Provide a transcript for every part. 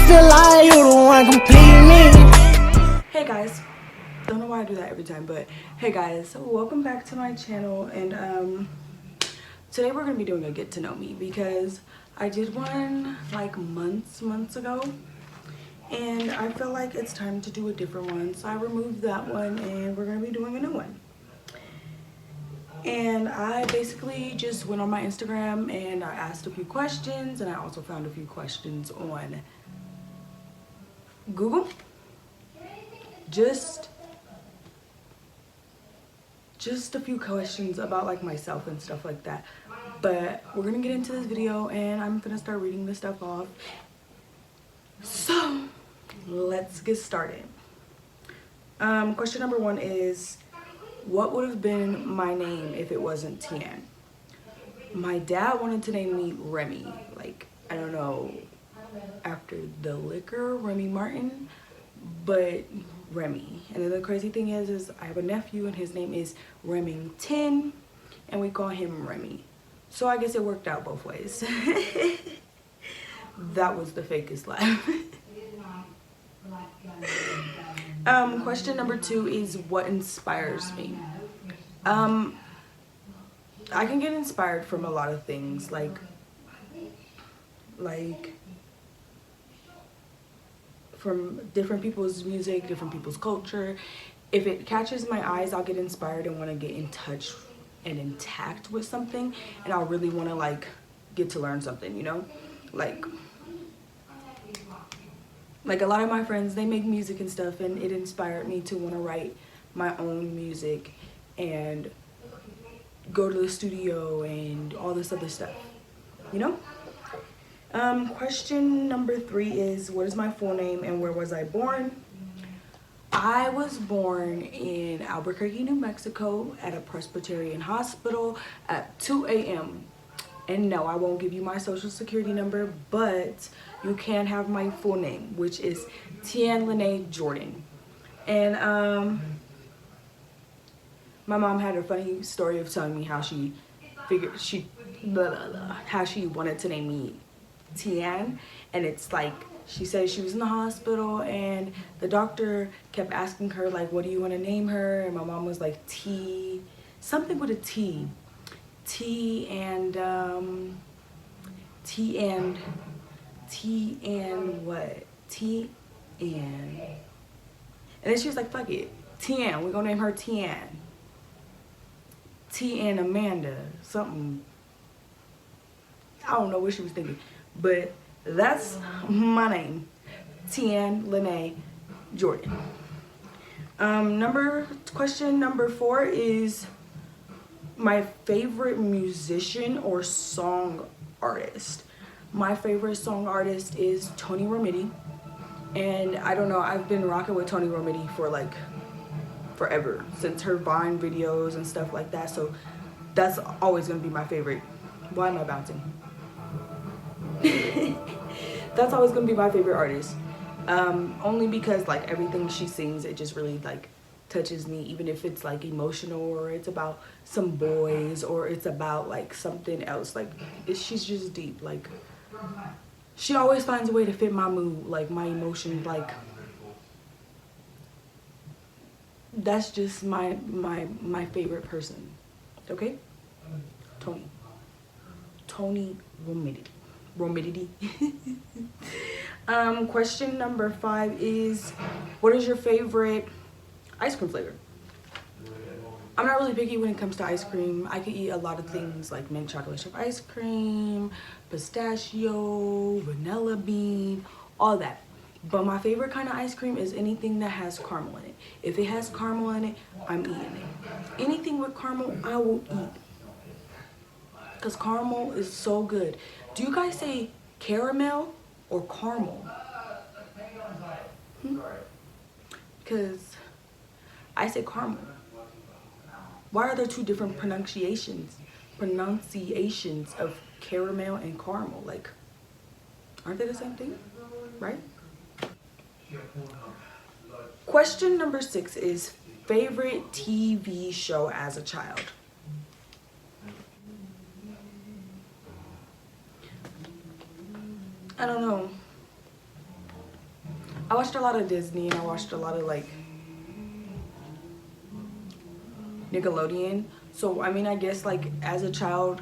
feel like you the one complete me. Hey guys, don't know why I do that every time, but hey guys, welcome back to my channel. And today we're gonna be doing a get to know me, because I did one like months ago, and I feel like it's time to do a different one, so I removed that one and we're gonna be doing a new one. And I basically just went on my Instagram and I asked a few questions, and I also found a few questions on Google. Just a few questions about like myself and stuff like that. But we're gonna get into this video and I'm gonna start reading this stuff off. So let's get started. Question number 1 is, what would have been my name if it wasn't Tian? My dad wanted to name me Remy, like, I don't know, after the liquor, Remy Martin, but Remy. And then the crazy thing is I have a nephew and his name is Remington and we call him Remy. So I guess it worked out both ways. That was the fakest laugh. Question number 2 is, what inspires me? I can get inspired from a lot of things, like from different people's music, different people's culture. If it catches my eyes, I'll get inspired and want to get in touch and intact with something, and I'll really want to like get to learn something, you know? Like a lot of my friends, they make music and stuff, and it inspired me to want to write my own music and go to the studio and all this other stuff, you know? Question number 3 is, what is my full name and where was I born? I was born in Albuquerque, New Mexico at a Presbyterian hospital at 2 a.m. And no, I won't give you my social security number, but you can have my full name, which is Tian Lene Jordan. And my mom had a funny story of telling me how she figured how she wanted to name me Tian. And it's like, she said she was in the hospital and the doctor kept asking her like, what do you want to name her? And my mom was like, T, something with a T. T and what? T and then she was like, fuck it, Tian, we're gonna name her Tian. T and Amanda, something. I don't know what she was thinking, but that's my name, Tian Lene Jordan. Question number 4 is my favorite musician or song artist. My favorite song artist is Tony Romiti, and I don't know, I've been rocking with Tony Romiti for like forever, since her Vine videos and stuff like that, so that's always gonna be my favorite. Why am I bouncing? That's always gonna be my favorite artist, only because like everything she sings, it just really like touches me, even if it's like emotional or it's about some boys or it's about like something else. Like she's just deep. Like she always finds a way to fit my mood, like my emotions. Like that's just my favorite person. Okay, Tony Romiti. Question number 5 is, what is your favorite ice cream flavor? I'm not really picky when it comes to ice cream. I could eat a lot of things like mint chocolate chip ice cream, pistachio, vanilla bean, all that. But my favorite kind of ice cream is anything that has caramel in it. If it has caramel in it, I'm eating it. Anything with caramel, I will eat. Because caramel is so good. Do you guys say caramel or caramel? Because I say caramel. Why are there 2 different pronunciations of caramel and caramel? Like, aren't they the same thing? Right? Question number 6 is, favorite TV show as a child? I don't know. I watched a lot of Disney and I watched a lot of like Nickelodeon. So I mean, I guess like as a child,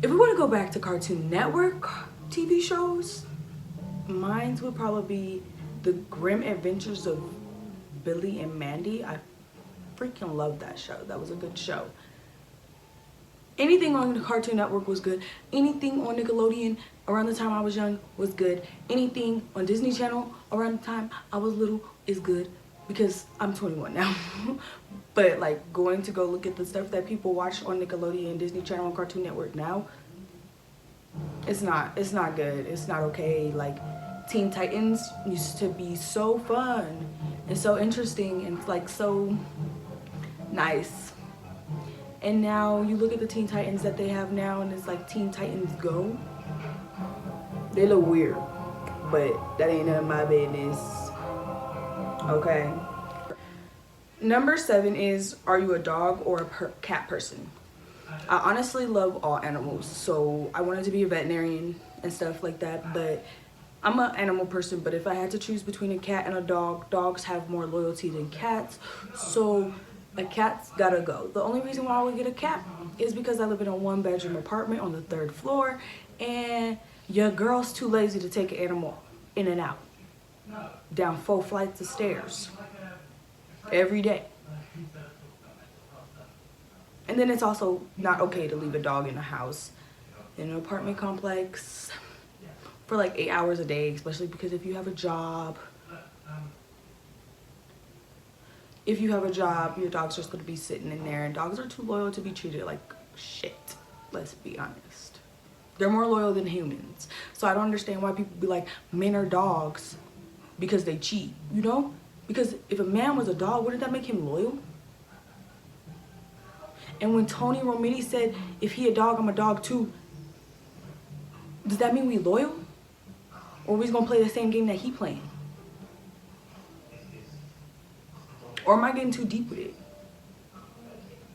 if we want to go back to Cartoon Network TV shows, mine would probably be The Grim Adventures of Billy and Mandy. I freaking love that show. That was a good show. Anything on the Cartoon Network was good. Anything on Nickelodeon around the time I was young was good. Anything on Disney Channel around the time I was little is good, because I'm 21 now. But like going to go look at the stuff that people watch on Nickelodeon, Disney Channel, and Cartoon Network now, it's not good. It's not okay. Like Teen Titans used to be so fun and so interesting and like so nice. And now you look at the Teen Titans that they have now and it's like Teen Titans Go. They look weird, but that ain't none of my business. Okay. Number 7 is, are you a dog or a cat person? I honestly love all animals, so I wanted to be a veterinarian and stuff like that, but I'm an animal person. But if I had to choose between a cat and a dog, dogs have more loyalty than cats, so a cat's gotta go. The only reason why I would get a cat is because I live in a 1-bedroom apartment on the 3rd floor, and your girl's too lazy to take an animal in and out down 4 flights of stairs every day. And then it's also not okay to leave a dog in a house, in an apartment complex, for like 8 hours a day, especially because if you have a job, your dog's just gonna be sitting in there, and dogs are too loyal to be treated like shit. Let's be honest. They're more loyal than humans. So I don't understand why people be like, men are dogs because they cheat, you know? Because if a man was a dog, wouldn't that make him loyal? And when Tony Romiti said, if he a dog, I'm a dog too, does that mean we loyal? Or we just gonna play the same game that he playing? Or am I getting too deep with it?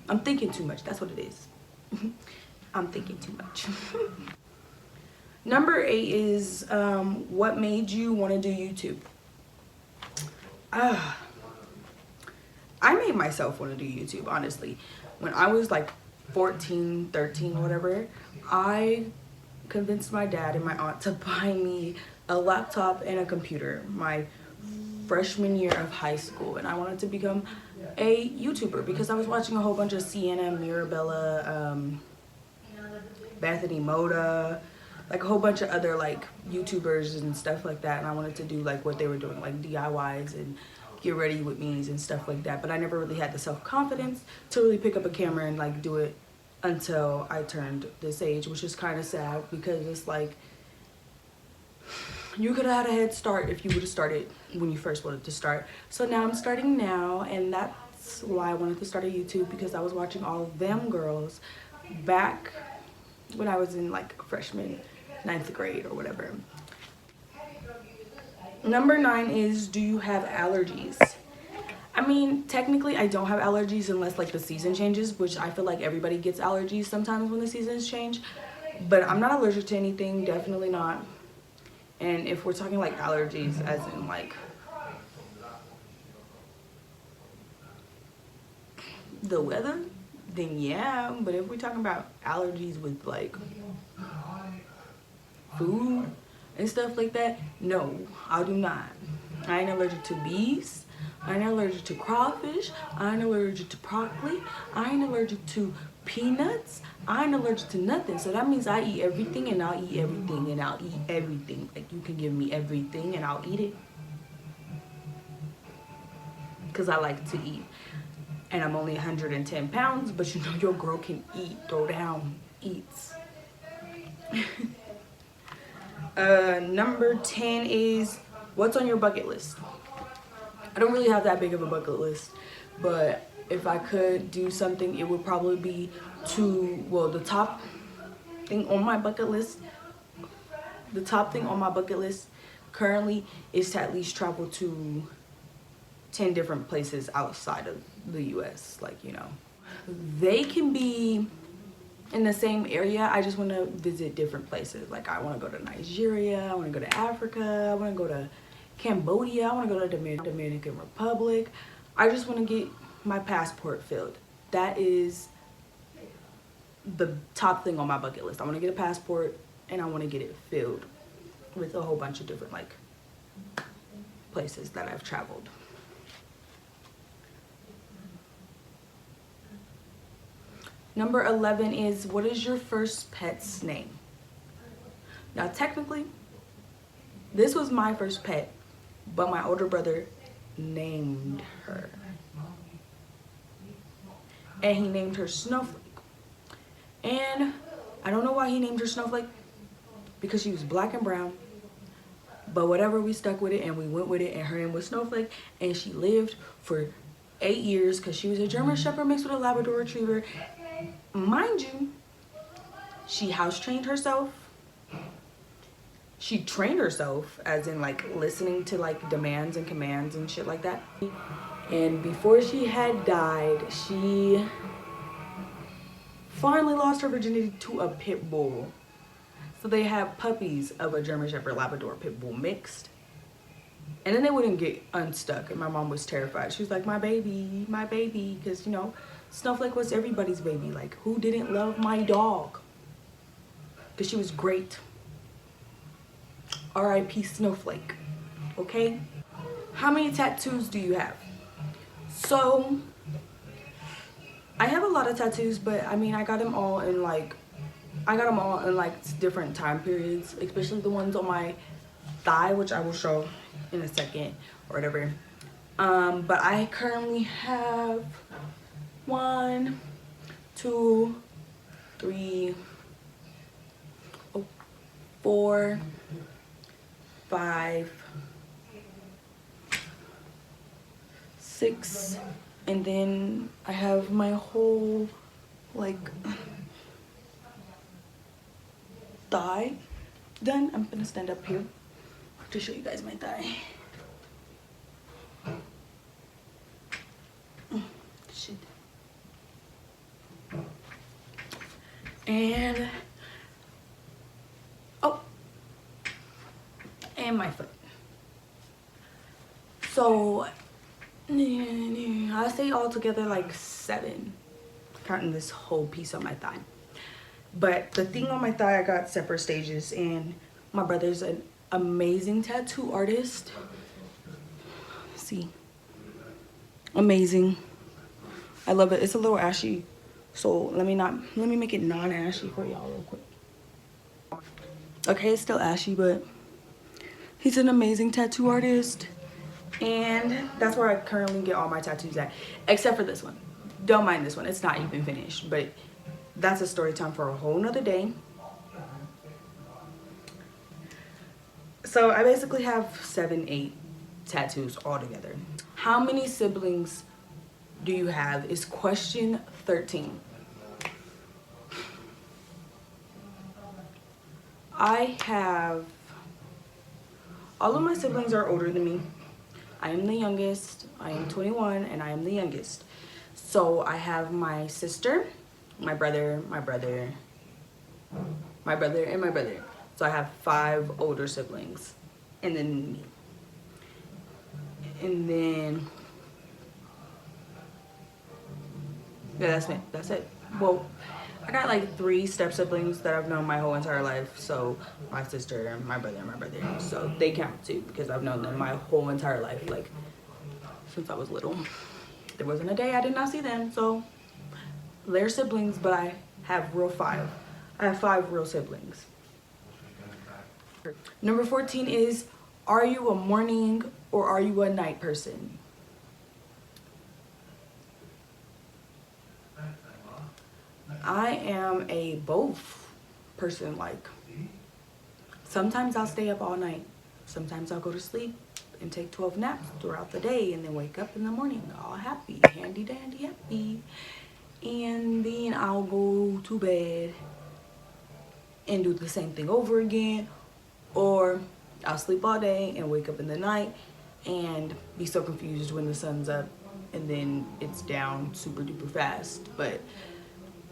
I'm thinking too much, that's what it is. I'm thinking too much. Number 8 is, what made you wanna do YouTube? I made myself want to do YouTube, honestly. When I was like 14, 13, whatever, I convinced my dad and my aunt to buy me a laptop and a computer my freshman year of high school. And I wanted to become a YouTuber because I was watching a whole bunch of Sienna, Mirabella, Bethany Moda, like a whole bunch of other like YouTubers and stuff like that, and I wanted to do like what they were doing, like DIYs and get ready with me's and stuff like that. But I never really had the self-confidence to really pick up a camera and like do it until I turned this age, which is kind of sad because it's like you could have had a head start if you would have started when you first wanted to start. So now I'm starting now, and that's why I wanted to start a YouTube, because I was watching all of them girls back when I was in like freshman 9th grade or whatever. Number 9 is, do you have allergies? I mean, technically I don't have allergies unless like the season changes, which I feel like everybody gets allergies sometimes when the seasons change. But I'm not allergic to anything, definitely not. And if we're talking like allergies as in like the weather, then yeah. But if we're talking about allergies with like food and stuff like that, no, I do not. I ain't allergic to bees. I ain't allergic to crawfish. I ain't allergic to broccoli. I ain't allergic to peanuts. I ain't allergic to nothing. So that means I eat everything, and I'll eat everything, and I'll eat everything. Like, you can give me everything and I'll eat it, because I like to eat. And I'm only 110 pounds, but you know your girl can eat, throw down, eats. Number 10 is, what's on your bucket list? I don't really have that big of a bucket list, but if I could do something, it would probably be to, well, the top thing on my bucket list currently is to at least travel to 10 different places outside of the US. Like, you know, they can be in the same area. I just want to visit different places. Like I want to go to Nigeria, I want to go to Africa, I want to go to Cambodia, I want to go to Dominican Republic. I just want to get my passport filled. That is the top thing on my bucket list. I want to get a passport and I want to get it filled with a whole bunch of different like places that I've traveled. Number 11 is, what is your first pet's name? Now technically, this was my first pet, but my older brother named her. And he named her Snowflake. And I don't know why he named her Snowflake, because she was black and brown. But whatever, we stuck with it and we went with it, and her name was Snowflake. And she lived for 8 years because she was a German Shepherd mixed with a Labrador Retriever. Mind you, she house trained herself. She trained herself as in like listening to like demands and commands and shit like that. And before she had died, she finally lost her virginity to a pit bull. So they have puppies of a German Shepherd Labrador pit bull mixed. And then they wouldn't get unstuck, and my mom was terrified. She was like, my baby, because you know, Snowflake was everybody's baby. Like, who didn't love my dog? Because she was great. R.I.P. Snowflake. Okay? How many tattoos do you have? So, I have a lot of tattoos, but I mean, I got them all in like different time periods, especially the ones on my thigh, which I will show in a second or whatever. But I currently have 1, 2, 3, 4, 5, 6, and then I have my whole like thigh done. I'm gonna stand up here to show you guys my thigh. Shit. And and my foot. So I say all together like 7, counting this whole piece on my thigh. But the thing on my thigh, I got separate stages, and my brother's an amazing tattoo artist. See, amazing. I love it. It's a little ashy, so let me make it non-ashy for y'all real quick. Okay, it's still ashy, but he's an amazing tattoo artist, and that's where I currently get all my tattoos at, except for this one. Don't mind this one, it's not even finished, but that's a story time for a whole nother day. So I basically have 7, 8 tattoos altogether. How many siblings do you have is question 13. I have, all of my siblings are older than me. I am the youngest. I am 21 and I am the youngest. So I have my sister, my brother, and my brother. So I have 5 older siblings, and then me. And then, yeah, that's it. Well, I got like 3 step siblings that I've known my whole entire life. So my sister, my brother, and my brother. So they count too, because I've known them my whole entire life, like since I was little. There wasn't a day I did not see them. So they're siblings, but I have 5. I have 5 real siblings. Number 14 is, are you a morning or are you a night person? I am a both person. Like, sometimes I'll stay up all night. Sometimes I'll go to sleep and take 12 naps throughout the day and then wake up in the morning all happy, handy dandy happy. And then I'll go to bed and do the same thing over again. Or I'll sleep all day and wake up in the night and be so confused when the sun's up and then it's down super duper fast. But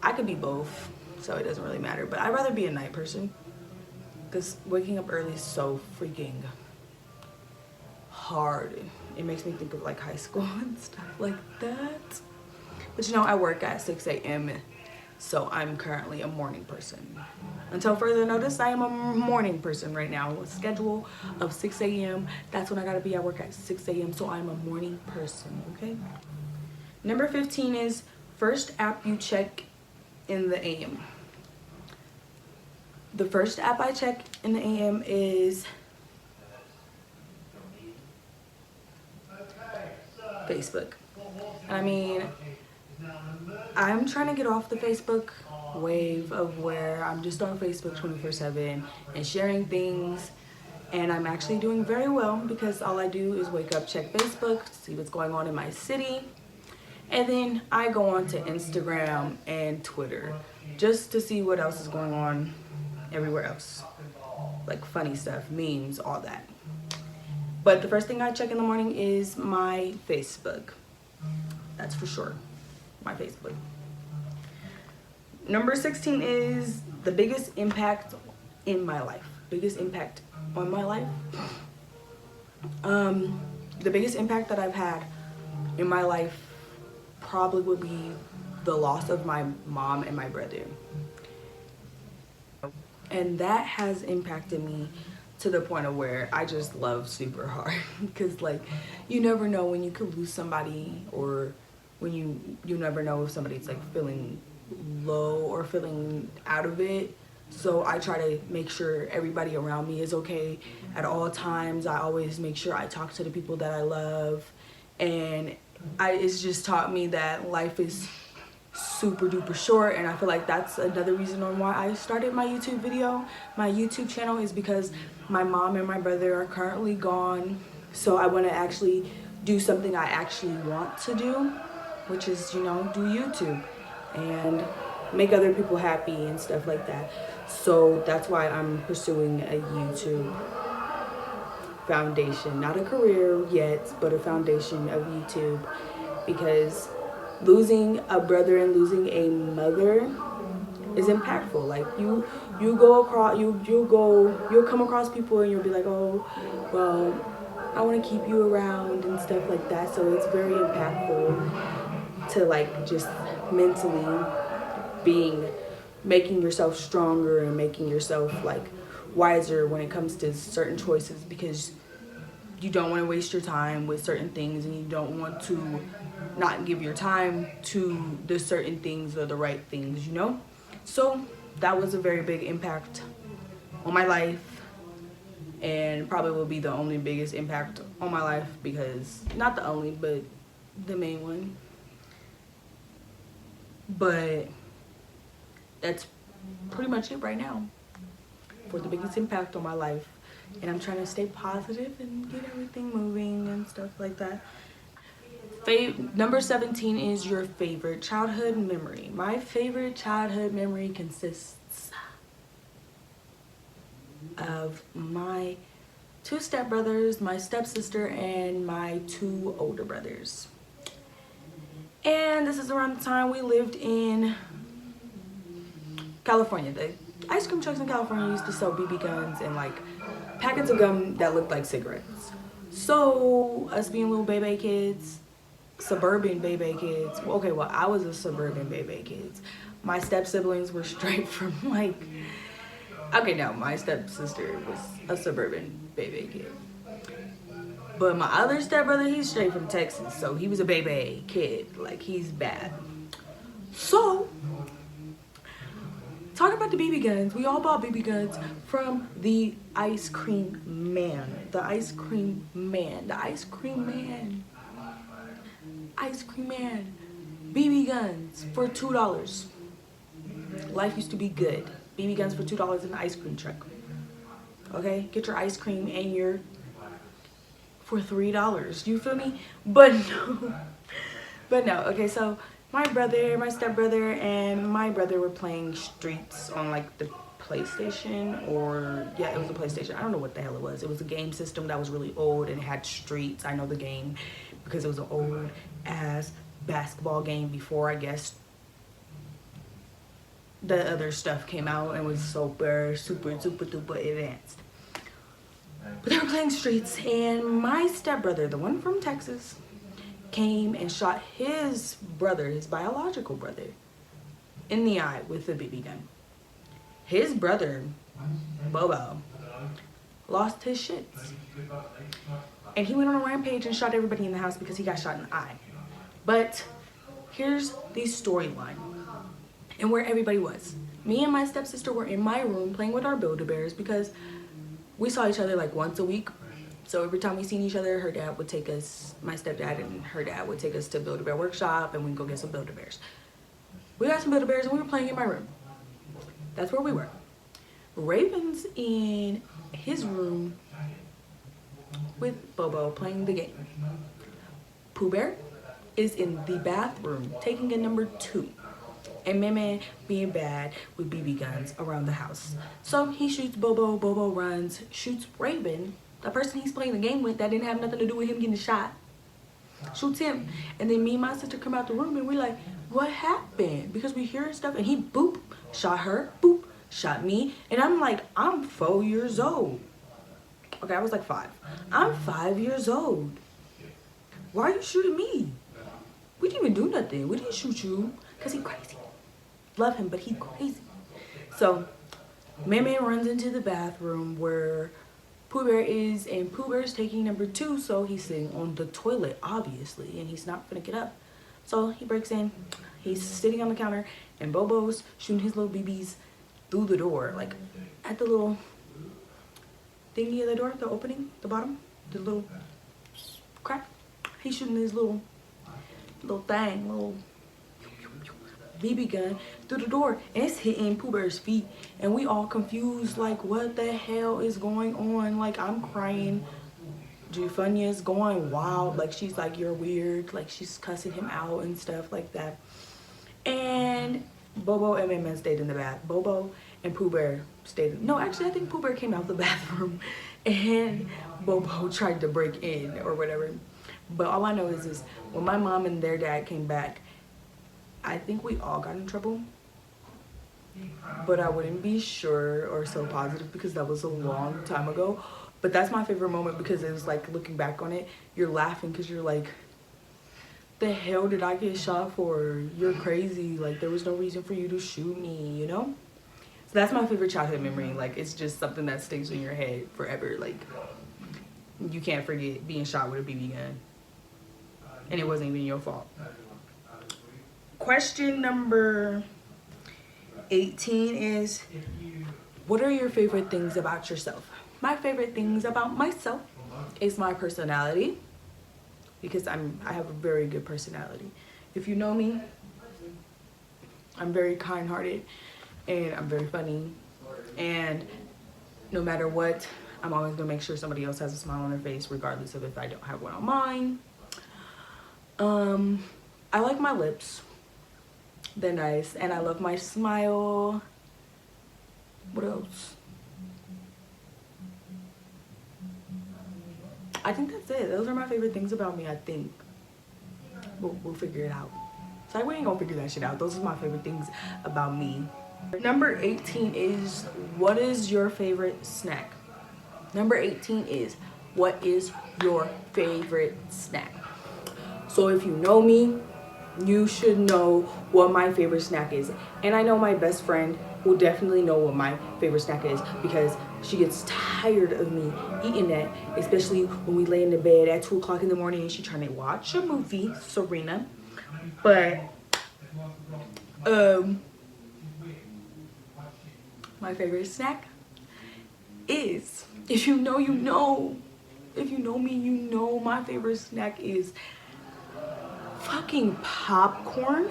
I could be both. so it doesn't really matter. But I'd rather be a night person because waking up early is so freaking hard. It makes me think of like high school and stuff like that. But you know, I work at 6 a.m. so I'm currently a morning person. Until further notice, I am a morning person right now. A schedule of 6 a.m. That's when I gotta be at work at 6 a.m. So I'm a morning person, okay? Number 15 is first app you check in the AM. The first app I check in the AM is Facebook. I mean, I'm trying to get off the Facebook wave of where I'm just on Facebook 24/7 and sharing things, and I'm actually doing very well because all I do is wake up, check Facebook, see what's going on in my city, and then I go on to Instagram and Twitter just to see what else is going on everywhere else, like funny stuff, memes, all that. But the first thing I check in the morning is my Facebook. That's for sure, my Facebook. Number 16 is the biggest impact in my life. Biggest impact on my life. The biggest impact that I've had in my life probably would be the loss of my mom and my brother. And that has impacted me to the point of where I just love super hard. Because like, you never know when you could lose somebody, or when you never know if somebody's like feeling low or feeling out of it. So I try to make sure everybody around me is okay at all times. I always make sure I talk to the people that I love, and it's just taught me that life is super duper short. And I feel like that's another reason on why I started my YouTube channel, is because my mom and my brother are currently gone. So I want to actually do something I actually want to do, which is, you know, do YouTube and make other people happy and stuff like that. So that's why I'm pursuing a YouTube foundation, not a career yet, but a foundation of YouTube, because losing a brother and losing a mother is impactful. Like you'll come across people and you'll be like, oh, well, I want to keep you around and stuff like that. So it's very impactful to like just mentally making yourself stronger and making yourself like wiser when it comes to certain choices, because you don't want to waste your time with certain things, and you don't want to not give your time to the certain things or the right things, you know? So that was a very big impact on my life, and probably will be the only biggest impact on my life, because not the only, but the main one. But that's pretty much it right now for the biggest impact on my life. And I'm trying to stay positive and get everything moving and stuff like that. Number 17 is your favorite childhood memory. My favorite childhood memory consists of my 2 stepbrothers, my stepsister, and my 2 older brothers. And this is around the time we lived in California. The ice cream trucks in California used to sell BB guns and like packets of gum that looked like cigarettes. So us being little baby kids, suburban baby kids. Okay, well, I was a suburban baby kids. My step siblings were straight from like, okay, no, my stepsister was a suburban baby kid. But my other stepbrother, he's straight from Texas, so he was a baby kid. Like, he's bad. So, talking about the BB guns, we all bought BB guns from the ice cream man. The ice cream man. The ice cream man. Ice cream man. BB guns for $2. Life used to be good. BB guns for $2 in the ice cream truck. Okay? Get your ice cream and your for $3. You feel me? But no. Okay, so my brother, my stepbrother, and my brother were playing Streets on like the PlayStation, or yeah, it was a PlayStation. I don't know what the hell it was. It was a game system that was really old and it had Streets. I know the game because it was an old ass basketball game before, I guess, the other stuff came out and was super duper advanced. But they were playing streets, and my stepbrother, the one from Texas, came and shot his brother, his biological brother, in the eye with a BB gun. His brother, Bobo, lost his shits. And he went on a rampage and shot everybody in the house because he got shot in the eye. But here's the storyline and where everybody was. Me and my stepsister were in my room playing with our Build-A-Bears because we saw each other like once a week. So every time we seen each other, her dad would take us, my stepdad and her dad would take us to Build-A-Bear workshop, and we'd go get some Build-A-Bears. We got some Build-A-Bears and we were playing in my room. That's where we were. Raven's in his room with Bobo playing the game. Pooh Bear is in the bathroom taking a number 2. And Meme being bad with BB guns around the house. So he shoots Bobo, Bobo runs, shoots Raven, the person he's playing the game with that didn't have nothing to do with him getting shot. Shoots him. And then me and my sister come out the room and we're like, what happened? Because we hear stuff and he boop, shot her, boop, shot me. And I'm like, I'm 4 years old. Okay, I was like 5. I'm 5 years old. Why are you shooting me? We didn't even do nothing. We didn't shoot you. Because he crazy. Love him, but he crazy. So, Meme runs into the bathroom where Pooh Bear is, and Pooh Bear's taking number 2, so he's sitting on the toilet, obviously, and he's not gonna get up. So he breaks in, he's sitting on the counter, and Bobo's shooting his little BBs through the door, like at the little thingy of the door, the opening, the bottom, the little crack. He's shooting his little thing, little BB gun through the door, and it's hitting Pooh Bear's feet, and we all confused, like, what the hell is going on? Like, I'm crying. Jufunia's going wild, like, she's like, you're weird, like, she's cussing him out and stuff like that. And Bobo and Meme stayed in the bath. Bobo and Pooh Bear stayed. No, actually, I think Pooh Bear came out the bathroom, and Bobo tried to break in or whatever. But all I know is when my mom and their dad came back, I think we all got in trouble, but I wouldn't be sure or so positive because that was a long time ago. But that's my favorite moment because it was like, looking back on it, you're laughing because you're like, the hell did I get shot for? You're crazy. Like, there was no reason for you to shoot me, you know? So that's my favorite childhood memory. Like, it's just something that sticks in your head forever. Like, you can't forget being shot with a BB gun. And it wasn't even your fault. Question number 18 is, what are your favorite things about yourself? My favorite things about myself is my personality, because I have a very good personality. If you know me, I'm very kind-hearted and I'm very funny, and no matter what, I'm always gonna make sure somebody else has a smile on their face regardless of if I don't have one on mine. I like my lips. They're nice, and I love my smile. What else? I think that's it. Those are my favorite things about me, I think. We'll figure it out. So we ain't gonna figure that shit out. Those are my favorite things about me. Number 18 is, what is your favorite snack? Number 18 is, what is your favorite snack? So if you know me, you should know what my favorite snack is. And I know my best friend will definitely know what my favorite snack is because she gets tired of me eating that, especially when we lay in the bed at 2 o'clock in the morning and she's trying to watch a movie, Serena. But, my favorite snack is, if you know, you know. If you know me, you know my favorite snack is fucking popcorn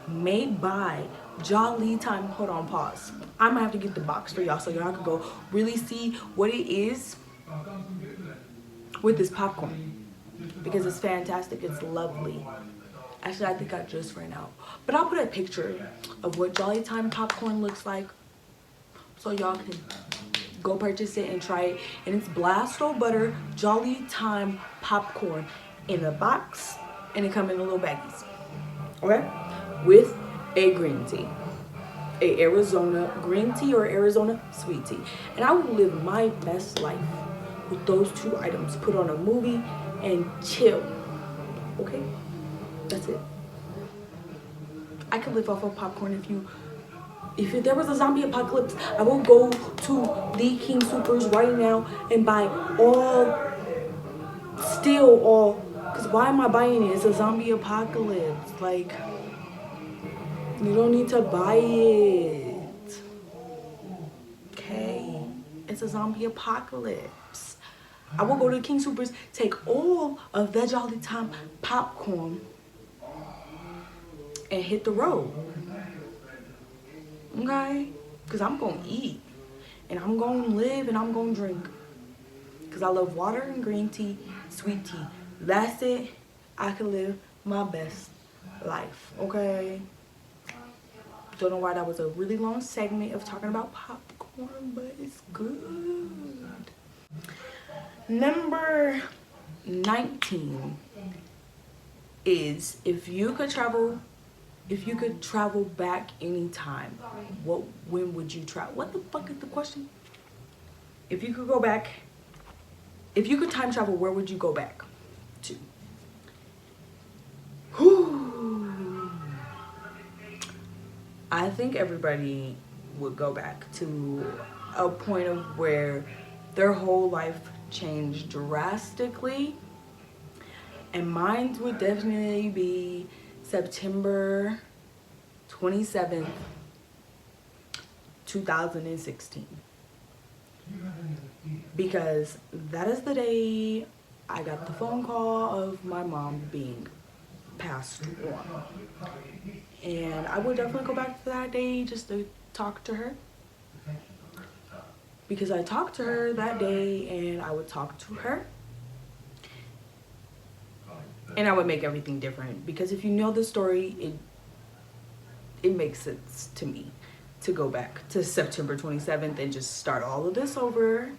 made by Jolly Time. Hold on, pause. I'm gonna have to get the box for y'all so y'all can go really see what it is with this popcorn, because it's fantastic. It's lovely. Actually, I think I just ran out, but I'll put a picture of what Jolly Time popcorn looks like so y'all can go purchase it and try it. And it's Blasto Butter Jolly Time popcorn in a box, and it comes in little baggies, okay, with a green tea. a Arizona green tea or Arizona sweet tea. And I will live my best life with those two items. Put on a movie and chill. Okay? That's it. I could live off of popcorn if there was a zombie apocalypse. I will go to the King Soopers right now and buy steal all, because why am I buying it? It's a zombie apocalypse. Like, you don't need to buy it. Okay? It's a zombie apocalypse. I will go to King Soopers, take all of that Jolly Time popcorn, and hit the road. Okay? Because I'm going to eat. And I'm going to live and I'm going to drink. Because I love water and green tea, sweet tea. That's it. I can live my best life. Okay? Don't know why that was a really long segment of talking about popcorn, but it's good. Number 19 is, if you could travel back anytime, when would you travel? What the fuck is the question? If you could time travel, where would you go back to? Whew. I think everybody would go back to a point of where their whole life changed drastically. And mine would definitely be September 27th, 2016. Because that is the day I got the phone call of my mom being passed on. And I would definitely go back to that day just to talk to her. Because I talked to her that day and I would talk to her. And I would make everything different. Because if you know the story, it makes sense to me to go back to September 27th and just start all of this over.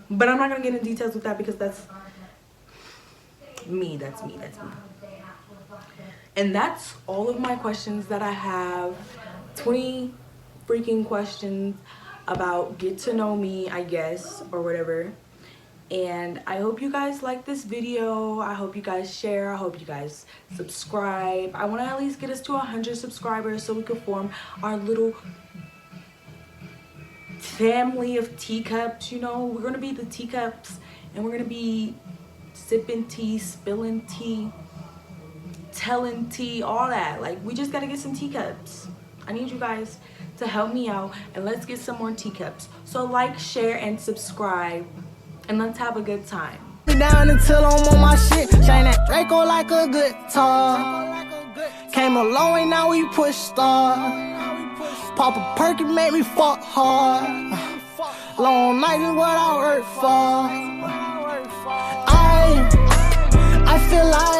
But I'm not going to get into details with that because that's me. That's me. And that's all of my questions that I have. 20 freaking questions about get to know me, I guess, or whatever. And I hope you guys like this video. I hope you guys share. I hope you guys subscribe. I want to at least get us to 100 subscribers so we can form our little family of teacups. You know, we're going to be the teacups, and we're going to be sipping tea, spilling tea, telling tea, all that. Like, we just got to get some teacups. I need you guys to help me out, and let's get some more teacups. So like, share, and subscribe. And let's have a good time. Down until I'm on my shit. Shine that Draco like a guitar. Came a long way, now we push star. Pop a perk and make me fuck hard. Long night is what I work for. I feel like